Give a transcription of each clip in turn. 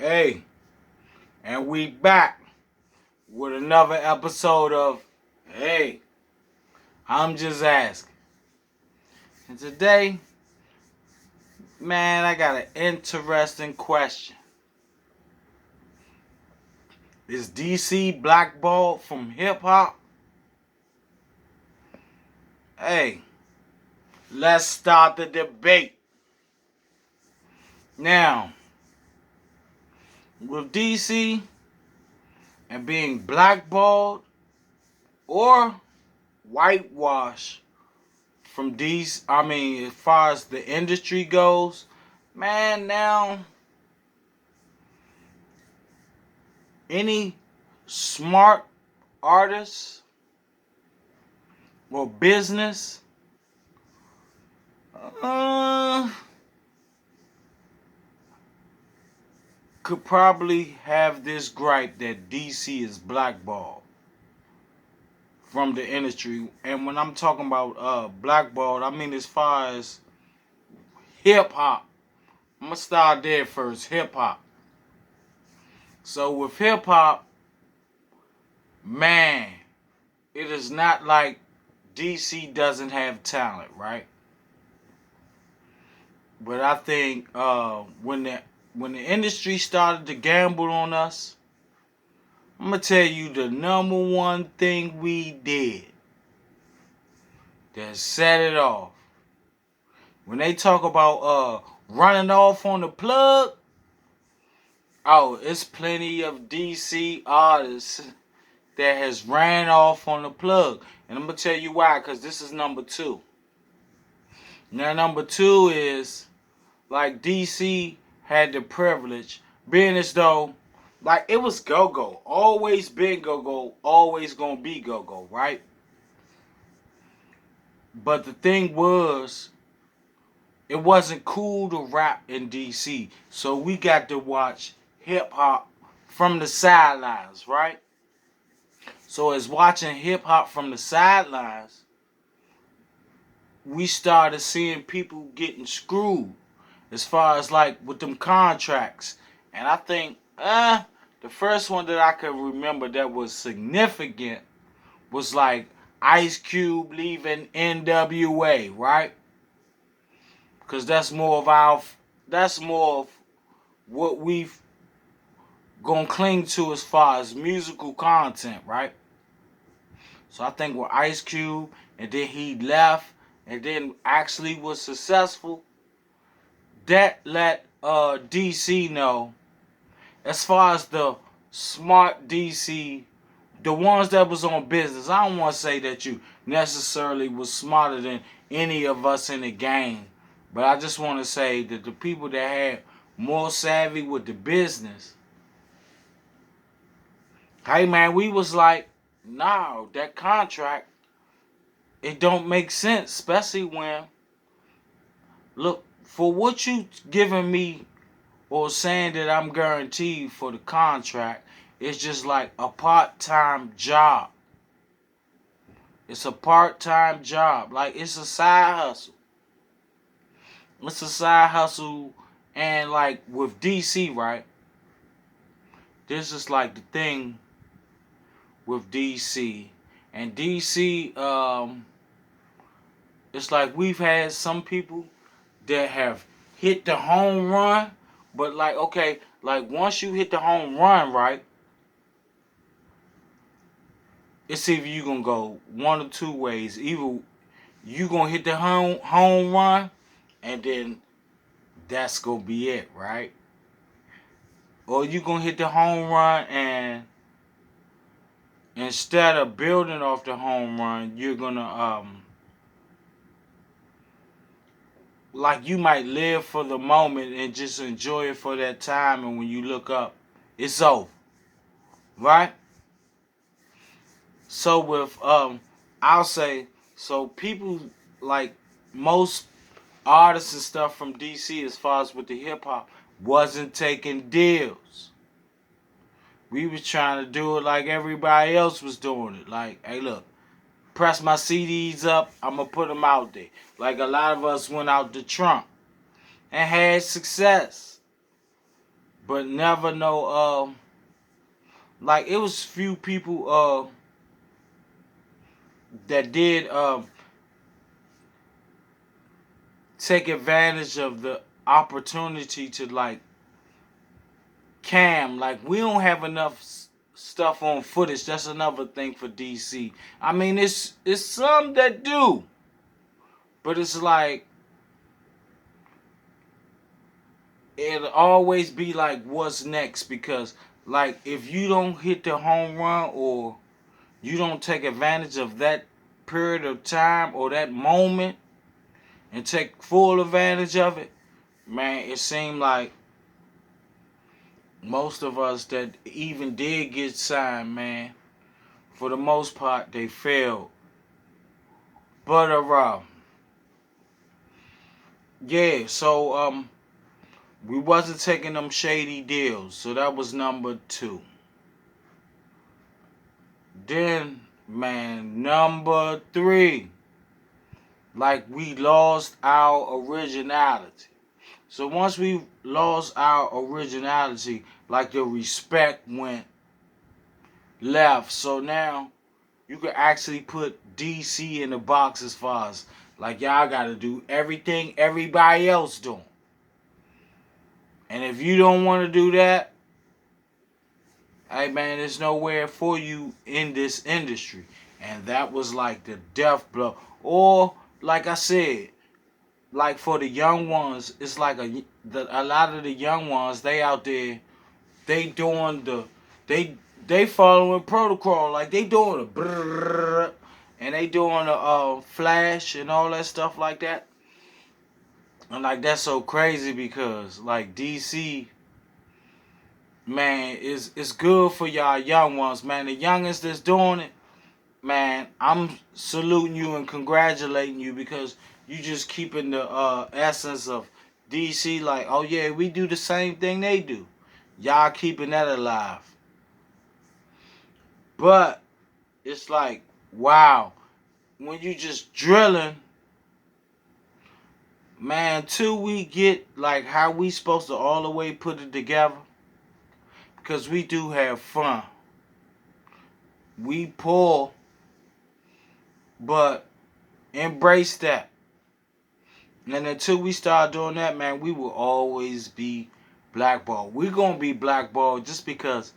Hey, and we back with another episode of Hey, I'm Just Asking. And today, man, I got an interesting question. Is DC blackballed from hip hop? Hey, let's start the debate. Now, with DC and being blackballed or whitewashed from DC, as far as the industry goes, man, now any smart artist or business uh, could probably have this gripe that DC is blackballed from the industry. And when I'm talking about blackballed, I mean as far as hip hop. I'm gonna start there first. Hip hop. So with hip hop, man, it is not like DC doesn't have talent, right? But I think when the industry started to gamble on us, I'm gonna tell you the number one thing we did that set it off. When they talk about running off on the plug, oh, it's plenty of DC artists that has ran off on the plug, and I'm gonna tell you why. Cause this is number two. Now number two is like DC had the privilege, being as though like it was go-go. Always been go-go, always gonna be go-go, right? But the thing was, it wasn't cool to rap in DC. So we got to watch hip hop from the sidelines, right? So as watching hip hop from the sidelines, we started seeing people getting screwed as far as like with them contracts. And I think the first one that I could remember that was significant was like Ice Cube leaving NWA, right? Because that's more of what we've gonna cling to as far as musical content, right? So I think with Ice Cube, and then he left, and then actually was successful, that let DC know, as far as the smart DC, the ones that was on business. I don't want to say that you necessarily was smarter than any of us in the game, but I just want to say that the people that had more savvy with the business, hey man, we was like, no, that contract, it don't make sense, especially when, look, for what you giving me or saying that I'm guaranteed for the contract, it's just like a part-time job. It's a part-time job. Like, it's a side hustle. It's a side hustle. And like with DC, right? This is like the thing with DC. And DC, it's like we've had some people that have hit the home run, but like, okay, like once you hit the home run, right, it's either you gonna go one or two ways. Either you gonna hit the home run, and then that's gonna be it, right? Or you gonna hit the home run, and instead of building off the home run, you're gonna like you might live for the moment and just enjoy it for that time, and when you look up, it's over, right? So with I'll say, so people like most artists and stuff from DC as far as with the hip hop wasn't taking deals. We was trying to do it like everybody else was doing it. Like, hey, look, press my CDs up, I'm gonna put them out there. Like a lot of us went out to Trump and had success. but never no like it was few people that did take advantage of the opportunity to like cam. Like we don't have enough stuff on footage. That's another thing for DC. I mean, it's some that do, but it's like it'll always be like what's next, because like if you don't hit the home run or you don't take advantage of that period of time or that moment and take full advantage of it, man, it seemed like most of us that even did get signed, man, for the most part, they failed. But yeah, so we wasn't taking them shady deals, so that was number 2. Then, man, number 3, like we lost our originality. So once we lost our originality, like the respect went left. So now you can actually put DC in the box as far as like y'all gotta do everything everybody else doing. And if you don't want to do that, hey man, there's nowhere for you in this industry. And that was like the death blow. Or like I said, like for the young ones, it's like a lot of the young ones, they out there, they doing they following protocol, like they doing the brrrr, and they doing the flash and all that stuff like that. And like that's so crazy because like DC, man, it's good for y'all young ones, man. The youngest that's doing it, man, I'm saluting you and congratulating you because you just keeping the essence of DC. Like, oh yeah, we do the same thing they do. Y'all keeping that alive. But it's like, wow, when you just drilling, man, till we get like how we supposed to all the way put it together, because we do have fun. We pull, but embrace that. And until we start doing that, man, we will always be blackballed. We're going to be blackballed just because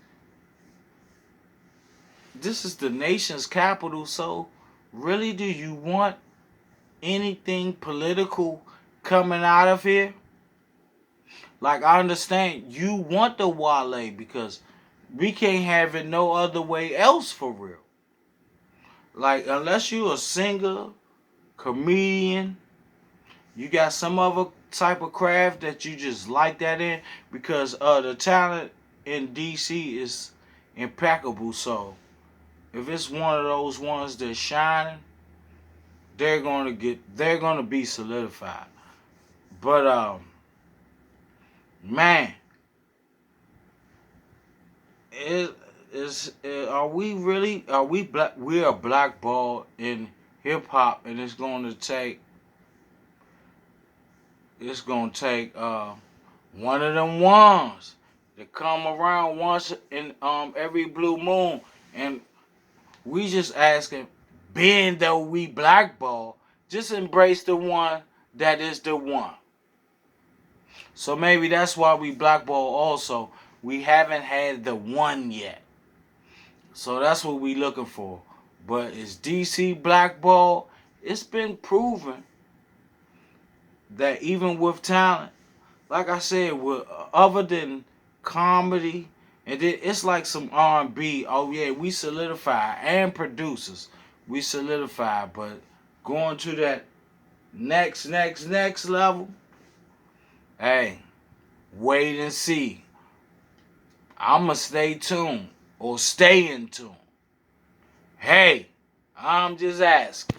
this is the nation's capital. So, really, do you want anything political coming out of here? Like, I understand you want the Wale because we can't have it no other way else for real. Like, unless you a singer, comedian, you got some other type of craft that you just like that in, because the talent in DC is impeccable. So if it's one of those ones that's shining, they're gonna be solidified. But man, it is are we black? We are blackballed in hip hop, and it's gonna take one of them ones to come around once in every blue moon, and we just asking, being though we blackball, just embrace the one that is the one. So maybe that's why we blackball also. We haven't had the one yet. So that's what we looking for. But is DC blackball? It's been proven that even with talent, like I said, with other than comedy, and then it's like some R&B. Oh yeah, we solidify, and producers, we solidify. But going to that next level, hey, wait and see. I'ma stay tuned or stay in tune. Hey, I'm just asking.